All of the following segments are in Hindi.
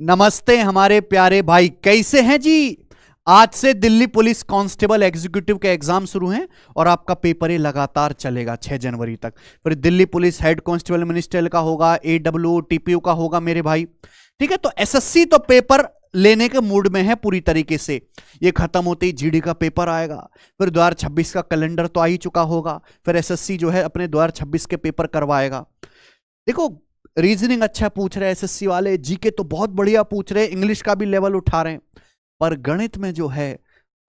नमस्ते हमारे प्यारे भाई, कैसे हैं जी। आज से दिल्ली पुलिस कांस्टेबल एग्जीक्यूटिव के एग्जाम शुरू हैं और आपका पेपर ये लगातार चलेगा 6 जनवरी तक। फिर Delhi police head constable ministerial का होगा, एडब्ल्यू टीपीयू का होगा मेरे भाई। ठीक है, तो एसएससी तो पेपर लेने के मूड में है पूरी तरीके से। ये खत्म होते ही जीडी का पेपर आएगा, फिर 2026 का कैलेंडर तो आ ही चुका होगा, फिर एसएससी जो है अपने 2026 के पेपर करवाएगा। देखो, रीजनिंग अच्छा पूछ रहे हैं एसएससी वाले, जीके तो बहुत बढ़िया पूछ रहे हैं, इंग्लिश का भी लेवल उठा रहे हैं, पर गणित में जो है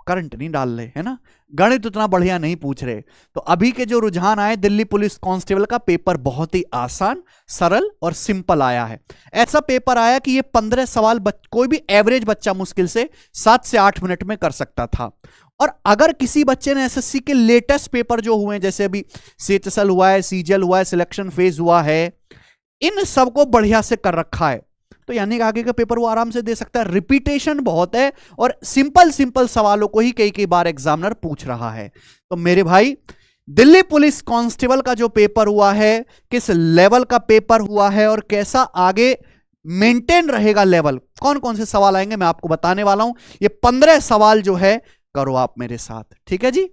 करंट नहीं डाल रहे, है ना। गणित उतना बढ़िया नहीं पूछ रहे। तो अभी के जो रुझान आए, दिल्ली पुलिस कांस्टेबल का पेपर बहुत ही आसान, सरल और सिंपल आया है। ऐसा पेपर आया कि ये 15 सवाल कोई भी एवरेज बच्चा मुश्किल से 7 से 8 मिनट में कर सकता था। और अगर किसी बच्चे ने एसएससी के लेटेस्ट पेपर जो हुए, जैसे अभी सीएचएसएल हुआ है, सीजीएल हुआ है, सिलेक्शन फेज हुआ है, इन सबको बढ़िया से कर रखा है, तो यानी कि आगे का पेपर वो आराम से दे सकता है। रिपीटेशन बहुत है और सिंपल सिंपल सवालों को ही कई कई बार एग्जामिनर पूछ रहा है। तो मेरे भाई, दिल्ली पुलिस कांस्टेबल का जो पेपर हुआ है, किस लेवल का पेपर हुआ है और कैसा आगे मेंटेन रहेगा लेवल, कौन कौन से सवाल आएंगे मैं आपको बताने वाला हूं। ये 15 सवाल जो है करो आप मेरे साथ, ठीक है जी।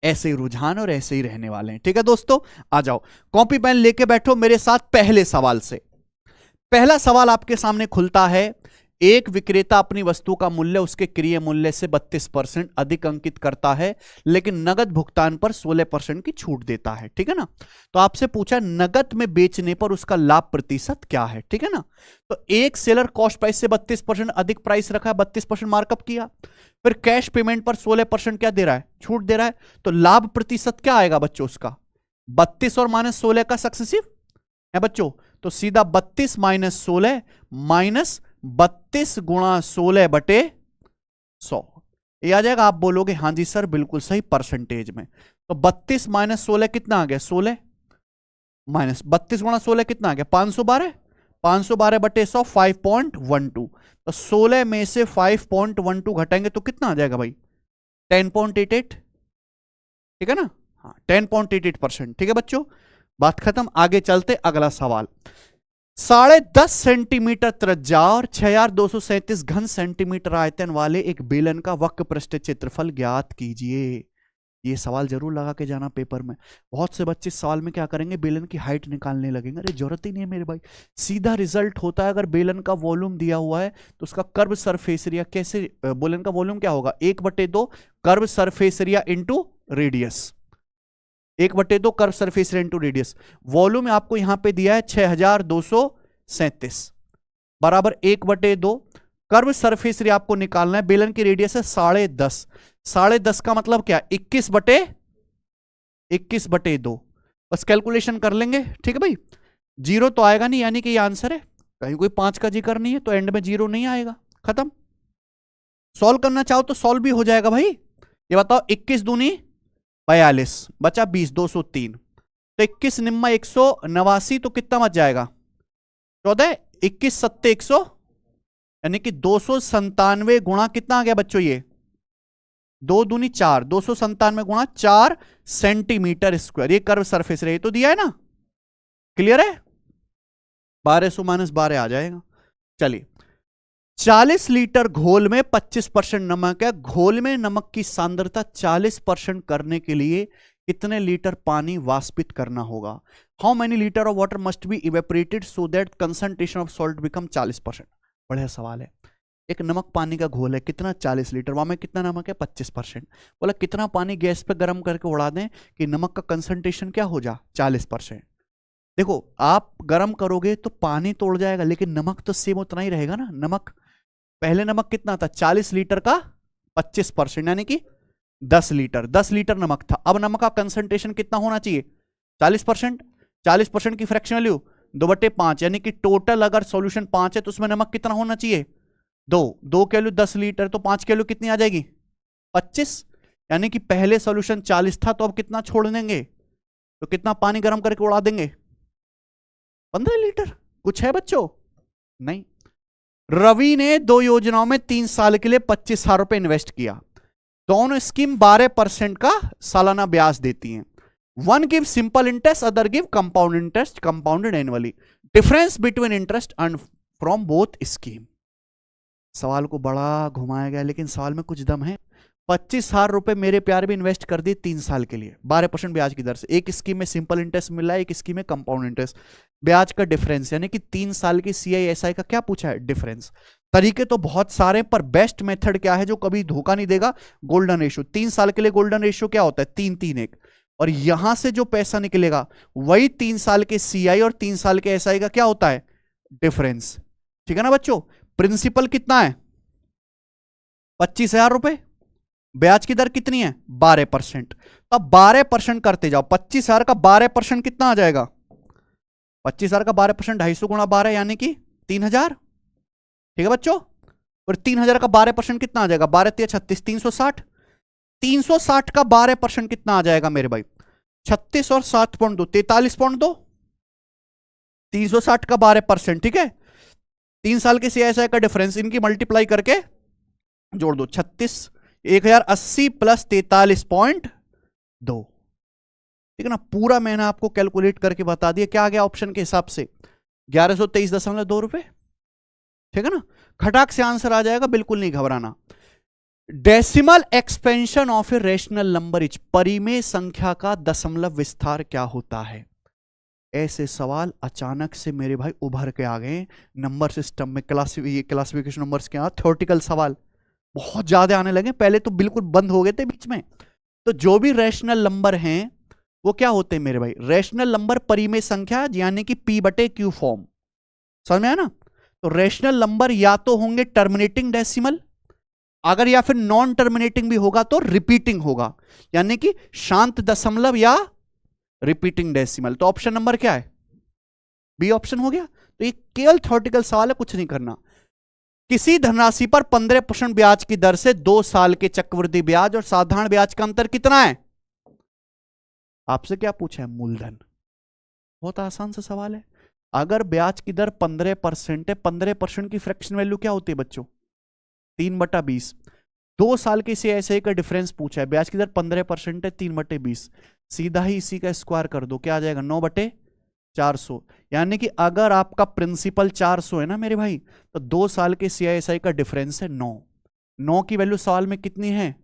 ऐसे ही रुझान और ऐसे ही रहने वाले हैं, ठीक है दोस्तों। आ जाओ, कॉपी पेन लेके बैठो मेरे साथ। पहले सवाल से पहला सवाल आपके सामने खुलता है। एक विक्रेता अपनी वस्तु का मूल्य उसके क्रय मूल्य से 32% अधिक अंकित करता है, लेकिन नगद भुगतान पर 16% की छूट देता है, ठीक है ना। तो आपसे पूछा नगद में बेचने पर उसका लाभ प्रतिशत क्या है, ठीक है ना। तो एक सेलर कॉस्ट प्राइस से 32% अधिक प्राइस रखा है, 32% मार्कअप किया, फिर कैश पेमेंट पर 16% क्या दे रहा है, छूट दे रहा है। तो लाभ प्रतिशत क्या आएगा बच्चों उसका, 32 और -16 का सक्सेसिव है बच्चों। तो सीधा 32 - 16 माइनस 32 गुणा 16 बटे 100 ये आ जाएगा। आप बोलोगे हाँ जी सर बिल्कुल सही परसेंटेज में। तो 32 - 16 कितना आ गया, 16 माइनस 32 गुणा 16 कितना आ गया, 512 512 बटे 100 5.12। तो 16 में से 5.12 घटाएंगे तो कितना आ जाएगा भाई, 10.88, ठीक है ना। हाँ 10.88%, ठीक है बच्चों, बात खत्म। आगे चलते, अगला सवाल। 10.5 सेंटीमीटर त्रिज्या और 6237 घन सेंटीमीटर आयतन वाले एक बेलन का वक्र पृष्ठ क्षेत्रफल ज्ञात कीजिए। ये सवाल जरूर लगा के जाना पेपर में। बहुत से बच्चे सवाल में क्या करेंगे, बेलन की हाइट निकालने लगेंगे। अरे जरूरत ही नहीं है मेरे भाई, सीधा रिजल्ट होता है। अगर बेलन का वॉल्यूम दिया हुआ है तो उसका कर्व सरफेस एरिया कैसे, बेलन का वॉल्यूम क्या होगा, 1/2 curve surface area into radius, 1/2 curve surface area into radius. Volume आपको यहां पे दिया है 6237 बराबर 1/2 कर्व सरफेस एरिया आपको निकालना है। बेलन की रेडियस है 10.5, 10.5 का मतलब क्या, 21/2। बस कैलकुलेशन कर लेंगे, ठीक है भाई। जीरो तो आएगा नहीं, यानी कि ये आंसर है। कहीं कोई 5 का जिक्र नहीं है तो एंड में जीरो नहीं आएगा, खत्म। सॉल्व करना चाहो तो सॉल्व भी हो जाएगा भाई। ये बताओ 21 दूनी 42 बचा 20, 203। तो 21 निम्मा 189, तो कितना बच जाएगा 14, 21 सत्ते 100, यानी कि 297 गुणा कितना आ गया बच्चों, ये 2 दूनी 4, 297 गुणा 4 सेंटीमीटर स्क्वायर। ये कर्व सरफेस रहे तो दिया है ना, क्लियर है। 1200 - 12 आ जाएगा। चलिए, 40 लीटर घोल में 25% नमक है। घोल में नमक की सांद्रता 40% करने के लिए कितने लीटर पानी वाष्पित करना होगा। How many litre of water must be evaporated so that concentration of salt become 40%। बढ़िया सवाल है। एक नमक पानी का घोल है, कितना 40 लीटर, वहां में कितना नमक है 25%। बोला कितना पानी गैस पे गर्म करके उड़ा दें कि नमक का कंसंट्रेशन क्या हो जा 40%। देखो, आप गर्म करोगे तो पानी तो उड़ जाएगा, लेकिन नमक तो सेम उतना ही रहेगा ना। नमक पहले नमक कितना था, 40 लीटर का 25%, यानी कि 10 लीटर, 10 लीटर नमक था। अब नमक का कंसंट्रेशन कितना होना चाहिए, 40%। 40% की फ्रैक्शन वैल्यू 2/5, यानी कि टोटल अगर सॉल्यूशन 5 है तो उसमें नमक कितना होना चाहिए, 2 की वैल्यू 10 लीटर, तो 5 की वैल्यू कितनी आ जाएगी 25, यानी कि पहले सॉल्यूशन 40 था तो अब कितना छोड़ देंगे, तो कितना पानी गर्म करके उड़ा देंगे 15 लीटर। कुछ है बच्चों, नहीं। रवि ने 2 योजनाओं में 3 साल के लिए 25,000 रुपए इन्वेस्ट किया। दोनों स्कीम 12% का सालाना ब्याज देती हैं। One give simple interest, other give compound interest, compounded annually. Difference between interest and from both scheme. सवाल को बड़ा घुमाया गया लेकिन सवाल में कुछ दम है। 25,000 रुपए मेरे प्यारे भी इन्वेस्ट कर दिए 3 साल के लिए 12% ब्याज की दर से। एक स्कीम में सिंपल इंटरेस्ट मिल रहा है, एक स्कीम में कंपाउंड इंटरेस्ट। ब्याज का डिफरेंस यानी कि 3 साल की CISI का क्या पूछा है? डिफरेंस। तरीके तो बहुत सारे पर बेस्ट मेथड क्या है जो कभी धोखा नहीं देगा? Golden ratio. 3 साल के लिए गोल्डन रेशियो क्या होता है? 3-3-1। और यहां से जो पैसा निकलेगा वही 3 साल के CI और 3 साल के SI का क्या होता है? डिफरेंस। ठीक है ना बच्चों? प्रिंसिपल कितना है? 25,000 रुपए। ब्याज की दर कितनी है? 12%। तो अब 12% करते जाओ। 25,000 का 12% कितना आ जाएगा? 25,000 का 12% 250 गुणा 12 यानी कि 3,000। ठीक है बच्चों? और 3,000 का 12% कितना आ जाएगा? 12×3 = 36, 360। 360 का 12% कितना आ जाएगा मेरे भाई? 36 और 7.2 43.2। 360 का 12%। ठीक है? 3 साल के CISI का डिफरेंस इनकी मल्टीप्लाई करके जोड़ दो। 36 1080 प्लस 43.2। ठीक है ना? पूरा मैंने आपको कैलकुलेट करके बता दिया। क्या आ गया ऑप्शन के हिसाब से? 1123.2 रुपए। ठीक है ना? खटाक से आंसर आ जाएगा, बिल्कुल नहीं घबराना। Decimal expansion of a rational number is, परिमेय संख्या का दशमलव विस्तार क्या होता है? ऐसे सवाल अचानक से मेरे भाई उभर के आ गए नंबर सिस्टम में। क्लासिफिकेशन नंबर्स के थ्योरेटिकल सवाल बहुत ज्यादा आने लगे। पहले तो बिल्कुल बंद हो गए थे बीच में। तो जो भी रैशनल नंबर हैं वो क्या होते हैं मेरे भाई? रैशनल नंबर परिमेय संख्या यानी कि P/Q फॉर्म। समझ में आया ना? तो रैशनल नंबर या तो होंगे टर्मिनेटिंग डेसिमल, अगर या फिर नॉन टर्मिनेटिंग भी होगा तो रिपीटिंग होगा, यानी कि शांत दशमलव या रिपीटिंग डेसिमल। तो ऑप्शन नंबर क्या है? बी ऑप्शन हो गया। तो ये केवल थ्योरेटिकल सवाल है, कुछ नहीं करना। किसी धनराशि पर 15% ब्याज की दर से 2 साल के चक्रवृद्धि ब्याज और साधारण ब्याज का अंतर कितना है? आपसे क्या पूछा है? मूलधन। बहुत आसान सा सवाल है। अगर ब्याज की दर 15% है, 15% की फ्रैक्शन वैल्यू क्या होती है बच्चों? 3/20। 2 साल के CISI का डिफरेंस पूछा है। ब्याज की दर 15% है, 3/20। सीधा ही इसी का स्क्वायर कर दो, क्या आ जाएगा? 9/400। यानी कि अगर आपका प्रिंसिपल 400 है ना मेरे भाई, तो 2 साल के CISI का डिफरेंस है 9। 9 की वैल्यू सवाल में कितनी है?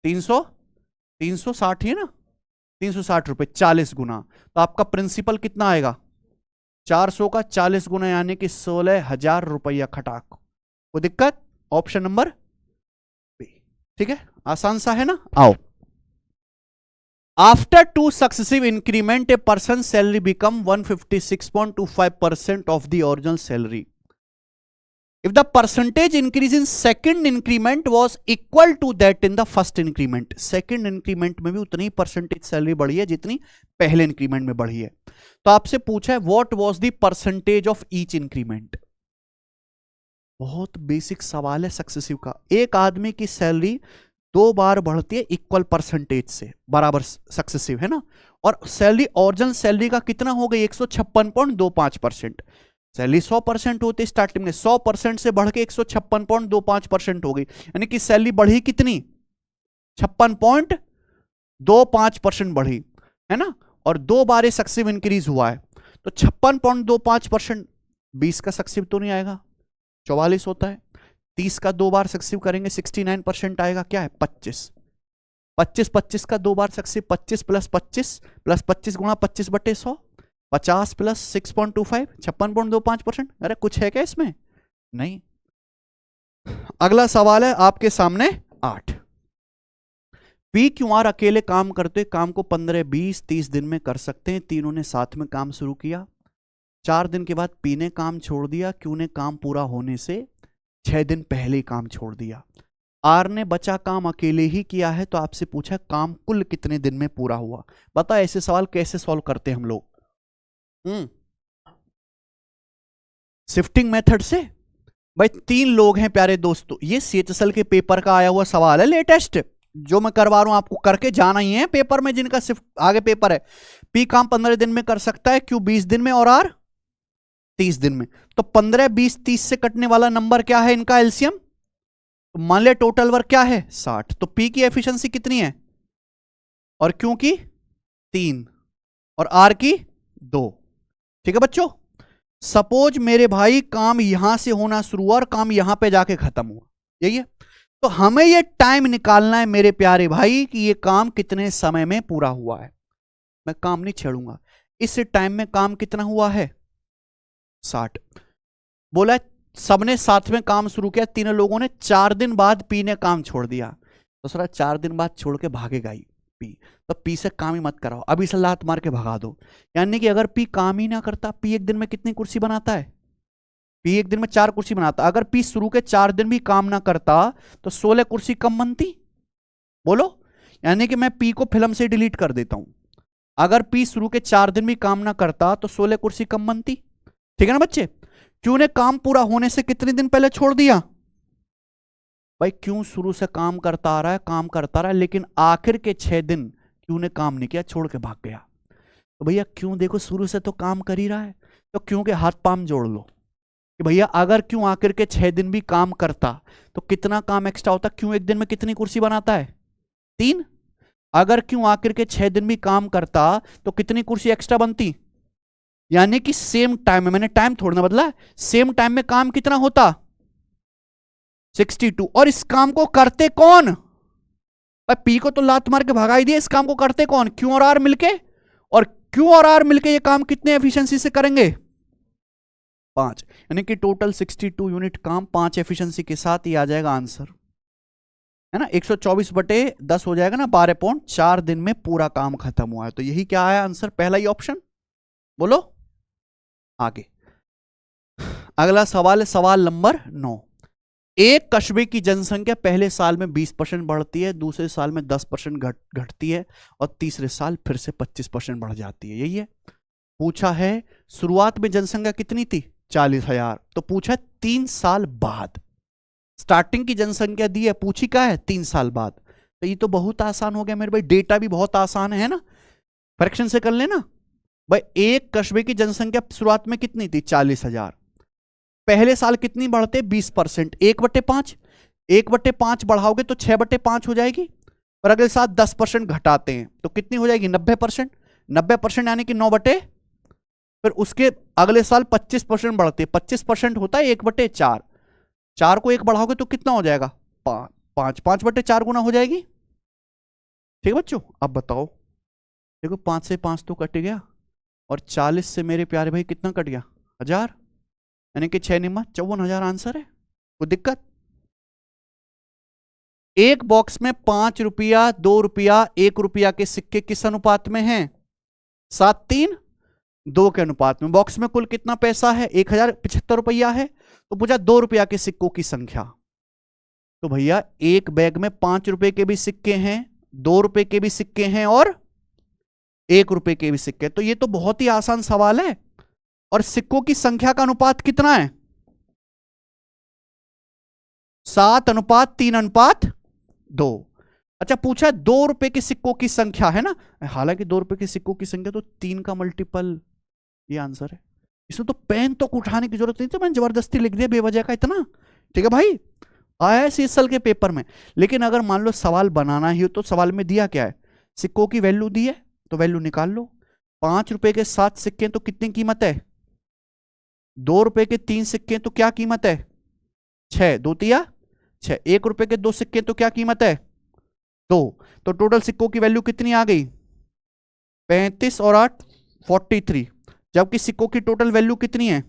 360 ही है ना? 360 रुपए 40 गुना। तो आपका प्रिंसिपल कितना आएगा? 400 का 40 गुना यानी कि 16,000 रुपया खटाक। कोई दिक्कत? Option number B. ठीक है? आसान सा है ना? आओ। After 2 successive increment, a person's salary become 156.25% of the original salary. If the percentage increase in second increment was equal to that in the first increment, second increment में भी उतनी ही परसेंटेज सैलरी बढ़ी है जितनी पहले इंक्रीमेंट में बढ़ी है। तो आपसे पूछा है what was the percentage of each increment. बहुत बेसिक सवाल है सक्सेसिव का। एक आदमी की सैलरी 2 बार बढ़ती है इक्वल परसेंटेज से, बराबर सक्सेसिव है ना? और सैलरी ओरिजिनल सैलरी का कितना हो गई? 156.25%। सैलरी 100% होती है स्टार्टिंग में, 100% से बढ़ के 156.25% हो गई, यानी कि सैलरी बढ़ी कितनी? 56.25% बढ़ी, है ना? और 2 बार ये सक्सेसिव इंक्रीज हुआ है, तो 56.25% 20 का सक्सेसिव तो नहीं आएगा, 44 होता है। 30 का 2 बार सक्सेसिव करेंगे 69% आएगा, क्या है? 25। 25 का 2 बार सक्सेसिव 25 + 25 + 25 गुणा 25/100, 50 + 6.25 56.25%। अरे कुछ है क्या इसमें? नहीं। अगला सवाल है आपके सामने 8। PQR अकेले काम करते काम को 15, 20, 30 दिन में कर सकते हैं। तीनों ने साथ में काम शुरू किया। 4 दिन के बाद P ने काम छोड़ दिया। Q ने काम पूरा होने से 6 दिन पहले ही काम छोड़ दिया। R ने बचा काम अकेले ही किया है, तो आपसे पूछा काम कुल कितने दिन में पूरा हुआ। बता ऐसे सवाल कैसे सॉल्व करते हैं हम लोग? शिफ्टिंग मेथड से। भाई 3 लोग हैं प्यारे दोस्तों, ये CHSL के पेपर का आया हुआ सवाल है लेटेस्ट, जो मैं करवा रहा हूं, आपको करके जाना ही है पेपर में, जिनका सिर्फ आगे पेपर है। P काम 15 दिन में कर सकता है, Q 20 दिन में और R 30 दिन में। तो 15, 20, 30 से कटने वाला नंबर क्या है इनका एलसीएम? तो मान लिया टोटल वर्क क्या है? 60। तो P की एफिशिएंसी कितनी है? और Q की 3 और R की 2। ठीक है बच्चों? सपोज मेरे भाई काम यहां से होना शुरू हुआ और काम यहां पे जाके खत्म हुआ, यही है। तो हमें ये टाइम निकालना है मेरे प्यारे भाई कि ये काम कितने समय में पूरा हुआ है। मैं काम नहीं छेड़ूंगा, इस टाइम में काम कितना हुआ है 60। बोला सबने साथ में काम शुरू किया, तीनों लोगों ने 4 दिन बाद पी ने काम छोड़ दिया, तो सर 4 दिन बाद छोड़ के भागेगा ही पी, तो पी से काम ही मत कराओ, अभी से लात मार के भगा दो। यानी कि अगर पी काम ही ना करता, पी एक दिन में कितनी कुर्सी बनाता है, पी एक दिन में 4 कुर्सी बनाता। अगर पी शुरू के 4 दिन भी काम ना करता तो 16 कुर्सी कम बनती, बोलो। यानी कि मैं पी को फिल्म से डिलीट कर देता हूं, अगर पी शुरू के 4 दिन भी काम ना करता तो 16 कुर्सी कम बनती, ठीक है ना बच्चे। क्यों ने काम पूरा होने से कितने दिन पहले छोड़ दिया भाई, क्यों शुरू से काम करता आ रहा है, काम करता रहा है, लेकिन आखिर के 6 दिन क्यों ने काम नहीं किया, छोड़ के भाग गया। तो भैया क्यों, देखो शुरू से तो काम कर ही रहा है, तो क्यों के हाथ पाम जोड़ लो कि भैया अगर क्यों आखिर के 6 दिन भी काम करता तो कितना काम एक्स्ट्रा होता, क्यों एक दिन में कितनी कुर्सी बनाता है 3। अगर क्यों आखिर के 6 दिन भी काम करता तो कितनी कुर्सी एक्स्ट्रा बनती, यानी कि सेम टाइम में, मैंने टाइम थोड़ा ना बदला, सेम टाइम में काम कितना होता 62। और इस काम को करते कौन, पी को तो लात मार के भगा ही दिया, इस काम को करते कौन, क्यू और आर मिलके। और क्यू और आर मिलके ये काम कितने एफिशिएंसी से करेंगे 5, यानी कि टोटल 62 यूनिट काम 5 एफिशिएंसी के साथ ही आ जाएगा आंसर, है ना। 124/10 हो जाएगा ना, 12.4 दिन में पूरा काम खत्म हुआ है। तो यही क्या है आंसर, पहला ही ऑप्शन। बोलो आगे अगला सवाल है, सवाल नंबर 9। एक कस्बे की जनसंख्या पहले साल में 20% बढ़ती है, दूसरे साल में 10% घटती है और तीसरे साल फिर से 25% बढ़ जाती है, यही है। पूछा है शुरुआत में जनसंख्या कितनी थी 40,000, तो पूछा 3 साल बाद, स्टार्टिंग की जनसंख्या दी है, पूछी क्या है 3 साल बाद। तो ये तो बहुत आसान हो गया मेरे भाई, डेटा भी बहुत आसान है ना, फ्रैक्शन से कर लेना भाई। एक कस्बे की जनसंख्या शुरुआत में कितनी थी 40,000, पहले साल कितनी बढ़ते 20%, 1/5, 1/5 बढ़ाओगे तो 6/5 हो जाएगी, और अगले साल 10% घटाते हैं तो कितनी हो जाएगी 90%, 90% यानी कि 9 फिर उसके अगले साल 25% बढ़ते, 25% होता है 1/4, 4 को 1 बढ़ाओगे तो कितना हो जाएगा 5, 5/4 गुना हो जाएगी, ठीक है बच्चों। अब बताओ, देखो 5 से 5 तो कट गया, और 40 से मेरे प्यारे भाई कितना कट गया 1000, यानी कि 6 निम्मा 54,000 आंसर है। कोई दिक्कत, एक बॉक्स में 5 रुपया, 2 रुपया, 1 रुपया के सिक्के किस अनुपात में हैं 7:3, 2 के अनुपात में। बॉक्स में कुल कितना पैसा है 1075 रुपया है, तो पूछा 2 रुपया के सिक्कों की संख्या। तो भैया एक बैग में 5 रुपए के भी सिक्के हैं, 2 रुपए के भी सिक्के हैं और 1 रुपए के भी सिक्के, तो ये तो बहुत ही आसान सवाल है। और सिक्कों की संख्या का अनुपात कितना है 7:3:2। अच्छा पूछा 2 रुपए के सिक्कों की संख्या है ना, हालांकि 2 रुपए के सिक्कों की संख्या तो 3 का मल्टीपल, ये आंसर है। इसमें तो पेन तो उठाने की जरूरत नहीं थी, मैंने जबरदस्ती लिख दिया बेवजह का इतना, ठीक है भाई, आया है CSL के पेपर में। लेकिन अगर मान लो सवाल बनाना ही हो तो सवाल में दिया क्या है, सिक्कों की वैल्यू दी है तो वैल्यू निकाल लो। 5 रुपए के 7 सिक्के तो कितनी कीमत है, 2 रुपए के 3 सिक्के तो क्या कीमत है 6, 2 तिया 6, 1 रुपए के 2 सिक्के तो क्या कीमत है 2, तो टोटल सिक्कों की वैल्यू कितनी आ गई 35 और 8 43, जबकि सिक्कों की टोटल वैल्यू कितनी है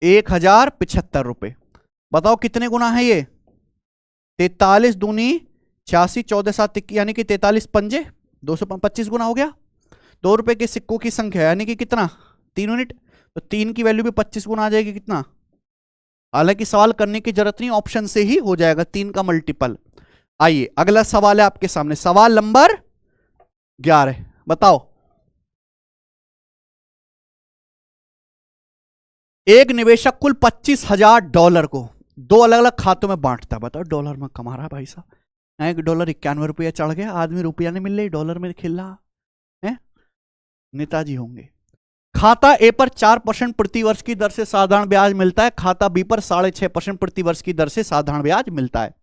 1075 रुपए। बताओ कितने गुना है ये 43 दूनी 86, 14 7 21, यानी कि 43 पंजे 225 गुना हो गया। 2 रुपए के सिक्कों की संख्या यानी कि कितना 3 यूनिट, तो 3 की वैल्यू भी 25 गुना आ जाएगी, कितना। हालांकि सवाल करने की जरूरत नहीं, ऑप्शन से ही हो जाएगा 3 का मल्टीपल। आइए अगला सवाल है आपके सामने, सवाल नंबर 11। बताओ एक निवेशक कुल $25,000 को 2 अलग अलग खातों में बांटता है। बताओ डॉलर में कमा रहा है भाई साहब, $1 91 रुपया चढ़ गया, आदमी रुपया नहीं मिल रही, डॉलर में खेल रहा है, नेताजी होंगे। खाता ए पर 4% प्रति वर्ष की दर से साधारण ब्याज मिलता है, खाता बी पर 6.5% प्रति वर्ष की दर से साधारण ब्याज मिलता है।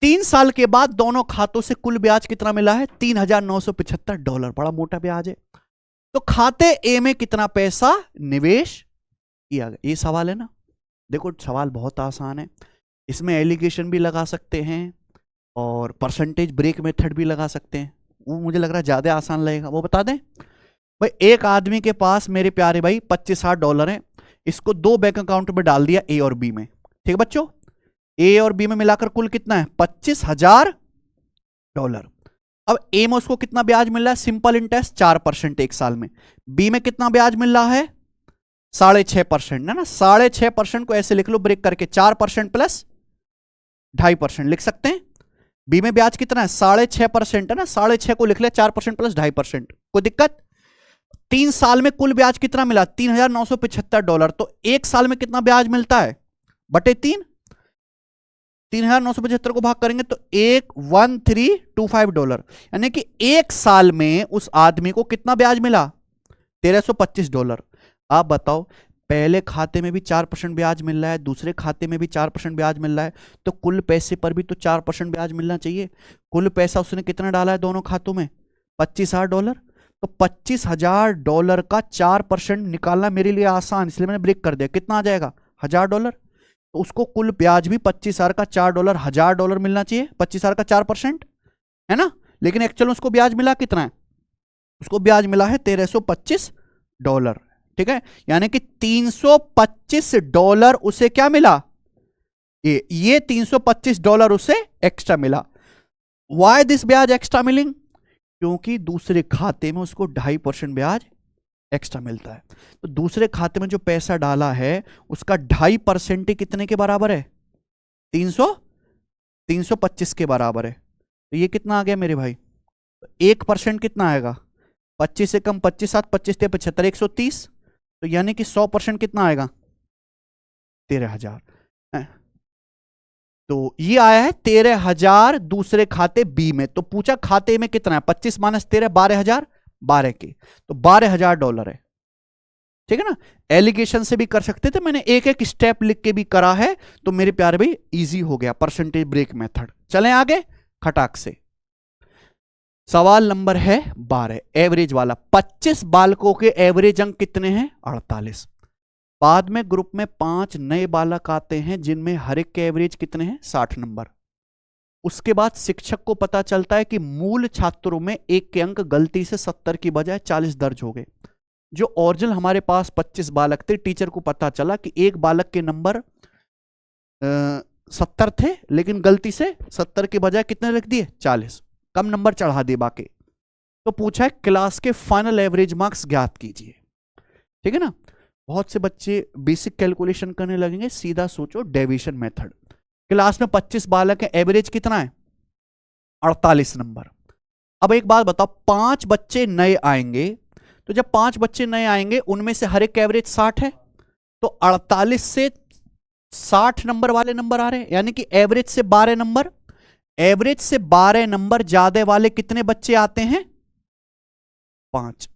3 साल के बाद दोनों खातों से कुल ब्याज कितना मिला है $3,975, बड़ा मोटा ब्याज है। तो खाते ए में कितना पैसा निवेश किया गया, ये सवाल है ना। देखो सवाल बहुत आसान है, इसमें एलिगेशन भी लगा सकते हैं और परसेंटेज ब्रेक मेथड भी लगा सकते हैं। वो मुझे लग रहा है ज्यादा आसान लगेगा, वो बता दें। भाई एक आदमी के पास मेरे प्यारे भाई $25,000 है, इसको दो बैंक अकाउंट में डाल दिया ए और बी में, ठीक है बच्चों। ए और बी में मिलाकर कुल कितना है $25,000। अब ए में उसको कितना ब्याज मिल रहा है, सिंपल इंटरेस्ट 4% एक साल में। बी में कितना ब्याज मिल रहा है 6.5% है ना। 6.5% को ऐसे लिख लो ब्रेक करके, 4% प्लस 2.5% लिख सकते हैं। बी में ब्याज कितना है 6.5% है ना, 6.5 को लिख ले 4% प्लस 2.5%, कोई दिक्कत। 3 साल में कुल ब्याज कितना मिला $3,975। तो एक साल में कितना ब्याज मिलता है बटे 3, 3,975 को भाग करेंगे तो $1325, यानी कि एक साल में उस आदमी को कितना ब्याज मिला $1,325। आप बताओ पहले खाते में भी 4% ब्याज मिल रहा है, दूसरे खाते में भी 4% ब्याज मिल रहा है, तो कुल पैसे पर भी तो 4% ब्याज मिलना चाहिए। कुल पैसा उसने कितना डाला है दोनों खातों में $25,000। तो $25,000 का 4% निकालना मेरे लिए आसान, इसलिए मैंने ब्रेक कर दिया। कितना आ जाएगा $1,000। तो उसको कुल ब्याज भी $25,000 का $4 $1,000 मिलना चाहिए, 25,000 का 4% है ना। लेकिन एक्चुअल उसको ब्याज मिला कितना है, उसको ब्याज मिला है $1,325, ठीक है। यानी कि $325 उसे क्या मिला, ये $325 उसे एक्स्ट्रा मिला। वाई दिस ब्याज एक्स्ट्रा मिलिंग, क्योंकि दूसरे खाते में उसको 2.5% ब्याज एक्स्ट्रा मिलता है। तो दूसरे खाते में जो पैसा डाला है उसका 2.5% कितने के बराबर है 325 के बराबर है। तो ये कितना आ गया मेरे भाई, 1% कितना आएगा 25 से कम 25 7 25 75 130। तो यानी कि 100% कितना आएगा 13,000। तो ये आया है 13,000 दूसरे खाते बी में। तो पूछा खाते में कितना है, 25 माइनस 13 12,000, 12 के, तो $12,000 है, ठीक है ना। एलिगेशन से भी कर सकते थे, मैंने एक एक स्टेप लिख के भी करा है, तो मेरे प्यारे भाई इजी हो गया परसेंटेज ब्रेक मेथड। चलें आगे खटाक से। सवाल नंबर है 12 एवरेज वाला। 25 बालकों के एवरेज अंक कितने हैं 48। बाद में ग्रुप में 5 नए बालक आते हैं जिनमें हर एक के एवरेज कितने हैं 60 नंबर। उसके बाद शिक्षक को पता चलता है कि मूल छात्रों में एक के अंक गलती से 70 की बजाय 40 दर्ज हो गए। जो ओरिजिनल हमारे पास 25 बालक थे, टीचर को पता चला कि एक बालक के नंबर 70 थे, लेकिन गलती से 70 के बजाय कितने लिख दिए 40, कम नंबर चढ़ा दिए बाकी। तो पूछा है क्लास के फाइनल एवरेज मार्क्स ज्ञात कीजिए, ठीक है ना। बहुत से बच्चे बेसिक कैलकुलेशन करने लगेंगे, सीधा सोचो डेविएशन मेथड। क्लास में 25 बालक है, एवरेज कितना है 48 नंबर। अब एक बात बताओ, 5 बच्चे नए आएंगे, तो जब 5 बच्चे नए आएंगे उनमें से हर एक एवरेज 60 है, तो 48 से 60 नंबर वाले नंबर आ रहे हैं, यानी कि एवरेज से 12 नंबर, एवरेज से 12 नंबर ज्यादा वाले कितने बच्चे आते हैं 5,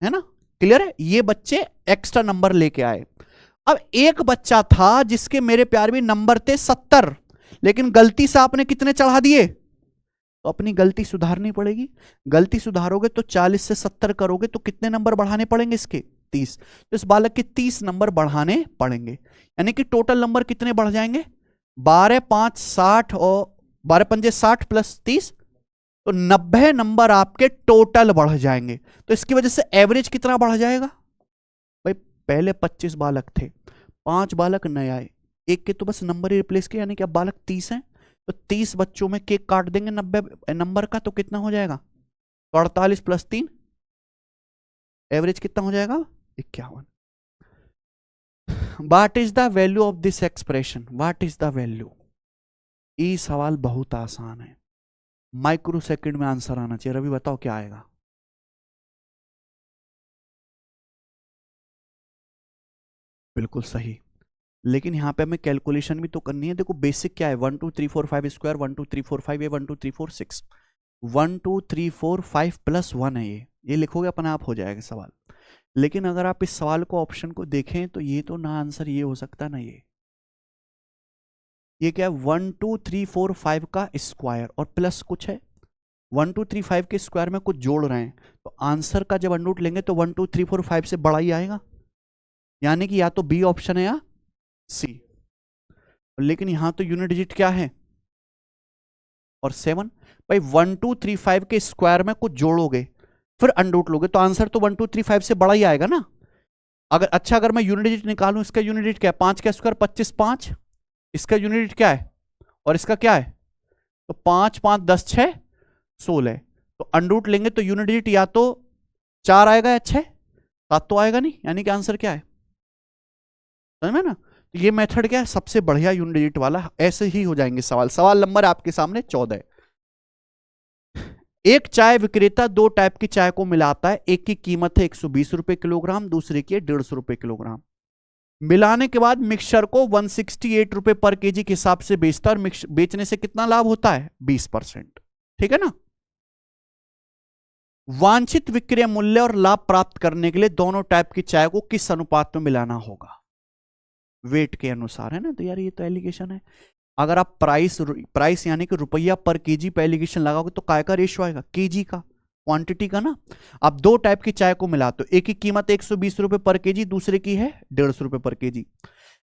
है ना। क्लियर है, ये बच्चे एक्स्ट्रा नंबर लेके आए। अब एक बच्चा था जिसके मेरे प्यार में नंबर थे 70, लेकिन गलती से आपने कितने चढ़ा दिए, तो अपनी गलती सुधारनी पड़ेगी। गलती सुधारोगे तो 40 से 70 करोगे तो कितने नंबर बढ़ाने पड़ेंगे इसके 30। तो इस बालक के 30 नंबर बढ़ाने पड़ेंगे, यानी कि टोटल नंबर कितने बढ़ जाएंगे 12 5 60 और 12 पंजे 60 प्लस 30, तो 90 नंबर आपके टोटल बढ़ जाएंगे। तो इसकी वजह से एवरेज कितना बढ़ जाएगा भाई, पहले 25 बालक थे, 5 बालक नए आए, एक के तो बस नंबर ही रिप्लेस किया, यानी कि अब बालक 30 हैं, तो 30 बच्चों में केक काट देंगे 90 नंबर का, तो कितना हो जाएगा 48 प्लस 3, एवरेज कितना हो जाएगा 51। What is the value of this expression, what is the value. ये सवाल बहुत आसान है, माइक्रो सेकंड में आंसर आना चाहिए। रवि बताओ क्या आएगा। बिल्कुल सही, लेकिन यहां पे हमें कैलकुलेशन भी तो करनी है। देखो बेसिक क्या है 1 2 3 4 5 स्क्वायर, 1 2 3 4 5 ये 1 2 3 4 6, 1 2 3 4 5 प्लस 1 है, ये लिखोगे अपने आप हो जाएगा सवाल। लेकिन अगर आप इस सवाल को ऑप्शन को देखें तो ये तो ना आंसर ये हो सकता ना, ये क्या है 1 2 3 4 5 का स्क्वायर और प्लस कुछ है, 1235 के स्क्वायर में कुछ जोड़ रहे हैं, तो आंसर का जब अंडर रूट लेंगे तो 1 2 3 4 5 से बड़ा ही आएगा, यानी कि या तो बी ऑप्शन है या सी। लेकिन यहां तो यूनिट डिजिट क्या है, और 7। भाई 1 2 3 5 के स्क्वायर में कुछ जोड़ोगे फिर अंडर रूट लोगे तो आंसर तो 1 2 3 5 से बड़ा ही आएगा ना। अगर मैं यूनिट डिजिट निकालूं, इसका यूनिट डिजिट क्या है, 5 का स्क्वायर 25 5, इसका यूनिट डिजिट क्या है और इसका क्या है, तो 5 5 10 6 16, तो अंडर रूट लेंगे तो यूनिट डिजिट या तो 4 आएगा या 6, 7 तो आएगा नहीं, यानी कि आंसर क्या है, समझ में ना। तो ये मेथड क्या है, सबसे बढ़िया यूनिट डिजिट वाला। ऐसे ही हो जाएंगे सवाल। सवाल नंबर आपके सामने 14। एक चाय विक्रेता दो टाइप की चाय को मिलाता है, एक की कीमत है 120 रुपए किलोग्राम, दूसरे की है 150 रुपए किलोग्राम। मिलाने के बाद मिक्सचर को 168 रुपए पर केजी के हिसाब से बेचता है, और बेचने से कितना लाभ होता है, 20%। ठीक है ना। वांछित विक्रय मूल्य और लाभ प्राप्त करने के लिए दोनों टाइप की चाय को किस अनुपात में मिलाना होगा, वेट के अनुसार, है ना। तो यार ये तो एलिगेशन है। अगर आप प्राइस यानी कि रुपया पर केजी पे एलिगेशन लगाओगे तो काय का रेशियो आएगा, केजी का, क्वांटिटी का ना। आप दो टाइप की चाय को मिलाते हो, एक की कीमत 120 रुपए पर केजी, दूसरे की है 150 रुपए पर केजी।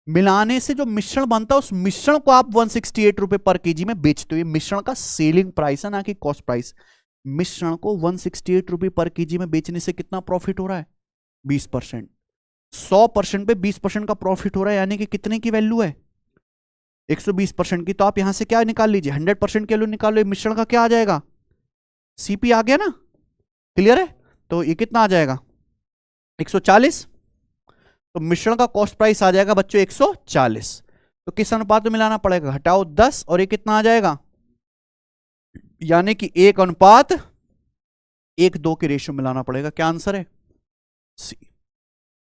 मिलाने से जो मिश्रण बनता है उस मिश्रण को आप 168 रुपए पर केजी में बेचते हो। ये मिश्रण का सेलिंग प्राइस है, ना कि कॉस्ट प्राइस। मिश्रण को 168 रुपए पर केजी में बेचने से कितना प्रॉफिट हो रहा है, 20%। 100% पे 20% का प्रॉफिट हो रहा है, यानी कि कितने की वैल्यू है, 120% की। तो आप यहां से क्या निकाल लीजिए, 100% की वैल्यू निकालो, मिश्रण का क्या आ जाएगा, सीपी आ गया ना, क्लियर है। तो ये कितना आ जाएगा, 140। तो मिश्रण का कॉस्ट प्राइस आ जाएगा बच्चों 140। तो किस अनुपात में मिलाना पड़ेगा, घटाओ 10, और ये कितना आ जाएगा, यानी कि 1:1:2 के रेशियो मिलाना पड़ेगा। क्या आंसर है, सी।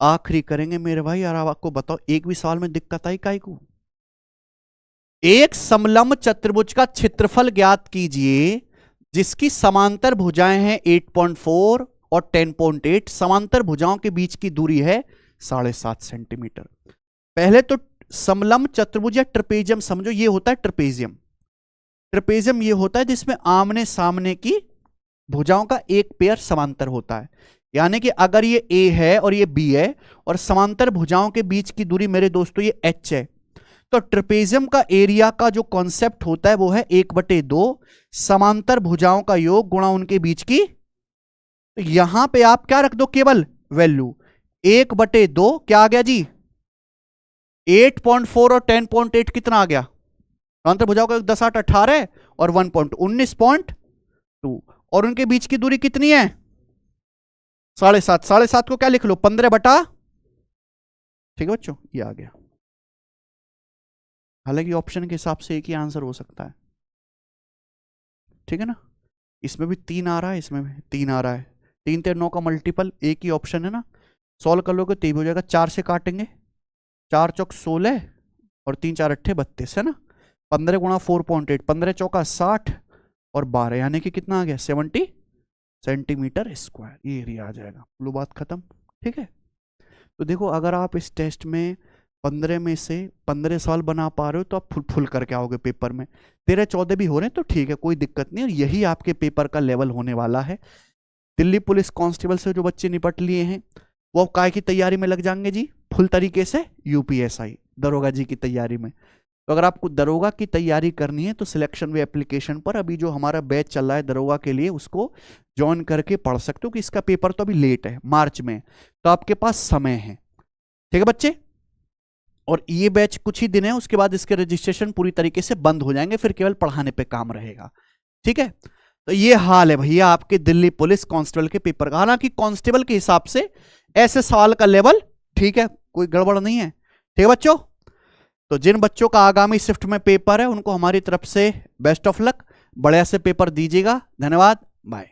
आखिरी करेंगे मेरे भाई। यार आपको बताओ, एक भी सवाल में दिक्कत आई काई को। एक समलंब चतुर्भुज का क्षेत्रफल ज्ञात कीजिए जिसकी समांतर भुजाएं हैं 8.4 और 10.8। समांतर भुजाओं के बीच की दूरी है 7.5 सेंटीमीटर। पहले तो समलंब चतुर्भुज या ट्रेपेजियम समझो, ये होता है ट्रेपेजियम। ट्रेपेजियम ये होता है जिसमें आमने सामने की भुजाओं का एक पेयर समांतर होता है, यानी कि अगर ये ए है और ये बी है और समांतर भुजाओं के बीच की दूरी मेरे दोस्तों ये एच है, तो ट्रेपेजियम का एरिया का जो कॉन्सेप्ट होता है वो है 1/2 समांतर भुजाओं का योग गुणा उनके बीच की। तो यहां पे आप क्या रख दो, केवल वैल्यू 1/2 क्या आ गया जी, 8.4 और 10.8 कितना आ गया, समांतर भुजाओं का 10 8 18 और 1.19.2, और उनके बीच की दूरी कितनी है 7.5। 7.5 को क्या लिख लो, 15/, ठीक है बच्चों, ये आ गया। हालांकि ऑप्शन के हिसाब से एक ही आंसर हो सकता है, ठीक है ना। इसमें भी 3 आ रहा है, इसमें भी 3 आ रहा है, 3 3 9 का मल्टीपल, एक ही ऑप्शन है ना। सॉल्व कर लोगे तो ये भी हो जाएगा, 4 से काटेंगे, 4 चौक 16 और 3 4 अट्ठे 32, है ना। 15 गुणा 4.8, 15 चौका 60 और 12, यानी कि कितना आ गया 70 सेंटीमीटर स्क्वायर, ये एरिया आ जाएगा। लो बात खत्म, ठीक है। तो देखो, अगर आप इस टेस्ट में 15 में से 15 सवाल बना पा रहे हो तो आप फुल फुल करके आओगे पेपर में। 13 14 भी हो रहे हैं तो ठीक है, कोई दिक्कत नहीं, और यही आपके पेपर का लेवल होने वाला है। दिल्ली पुलिस कांस्टेबल से जो बच्चे निपट लिए हैं वो काय की तैयारी में लग जाएंगे जी, फुल तरीके से यूपीएसआई दरोगा जी की तैयारी में। तो अगर आपको दरोगा की तैयारी करनी है तो सिलेक्शन वे एप्लीकेशन पर अभी जो हमारा बैच चल रहा है दरोगा के लिए, उसको ज्वाइन करके पढ़ सकते हो, कि इसका पेपर तो अभी लेट है, मार्च में, तो आपके पास समय है, ठीक है बच्चे। और ये बैच कुछ ही दिन है, उसके बाद इसके रजिस्ट्रेशन पूरी तरीके से बंद हो जाएंगे, फिर केवल पढ़ाने पे काम रहेगा, ठीक है। तो ये हाल है भैया आपके दिल्ली पुलिस कांस्टेबल के पेपर का। हालांकि कांस्टेबल के हिसाब से ऐसे सवाल का लेवल ठीक है, कोई गड़बड़ नहीं है, ठीक है बच्चों। तो जिन बच्चों का आगामी शिफ्ट में पेपर है उनको हमारी तरफ से बेस्ट ऑफ लक, बढ़िया से पेपर दीजिएगा। धन्यवाद, बाय।